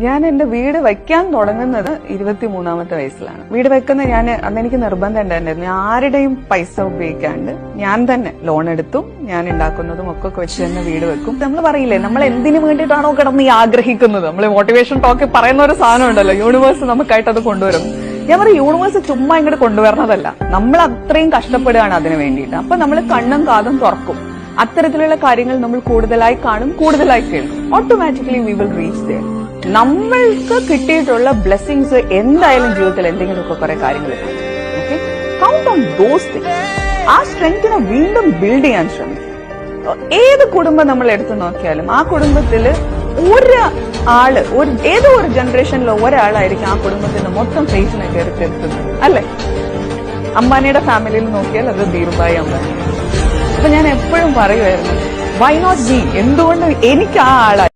ഞാൻ എന്റെ വീട് വെക്കാൻ തുടങ്ങുന്നത് 23-ാമത്തെ വയസ്സിലാണ്. വീട് വെക്കുന്ന അന്നെനിക്ക് നിർബന്ധം ഉണ്ടായിരുന്നു. ഞാൻ ആരുടെയും പൈസ ഉപയോഗിക്കാണ്ട് ഞാൻ തന്നെ ലോൺ എടുത്തും ഞാൻ ഉണ്ടാക്കുന്നതും ഒക്കെ വെച്ച് തന്നെ വീട് വെക്കും. നമ്മൾ പറയില്ലേ, നമ്മൾ എന്തിനു വേണ്ടിയിട്ടാണോ കിടന്ന് ഈ ആഗ്രഹിക്കുന്നത്, നമ്മൾ മോട്ടിവേഷൻ ടോക്ക് പറയുന്ന ഒരു സാധനം ഉണ്ടല്ലോ, യൂണിവേഴ്സ് നമുക്കായിട്ട് അത് കൊണ്ടുവരും. ഞാൻ പറയും, യൂണിവേഴ്സ് ചുമ്മാ ഇങ്ങോട്ട് കൊണ്ടുവരണതല്ല, നമ്മൾ അത്രയും കഷ്ടപ്പെടുകയാണ് അതിന് വേണ്ടിയിട്ട്. അപ്പൊ നമ്മൾ കണ്ണും കാതും തുറക്കും, അത്തരത്തിലുള്ള കാര്യങ്ങൾ നമ്മൾ കൂടുതലായി കാണും, കൂടുതലായി കേൾക്കും. Automatically we will reach there. നമ്മൾക്ക് കിട്ടിയിട്ടുള്ള ബ്ലെസ്സിങ്സ് എന്തായാലും ജീവിതത്തിൽ എന്തെങ്കിലുമൊക്കെ കുറെ കാര്യങ്ങൾ okay count on those things. ആ സ്ട്രെങ്തിനെ വീണ്ടും ബിൽഡ് ചെയ്യാൻ ശ്രമിക്കും. ഏത് കുടുംബം നമ്മൾ എടുത്തു നോക്കിയാലും ആ കുടുംബത്തില് ഏതോ ഒരു ജനറേഷനിൽ ഒരാളായിരിക്കും ആ കുടുംബത്തിന്റെ മൊത്തം ഫേസിനെ കയറിത്തെടുക്കുന്നത്, അല്ലെ? അംബാനിയുടെ ഫാമിലിയിൽ നോക്കിയാൽ അത് ധീരുഭായി അംബാനി. അപ്പൊ ഞാൻ എപ്പോഴും പറയുമായിരുന്നു, വൈ നോട്ട് ബി, എന്തുകൊണ്ട് എനിക്ക് ആ ആളായി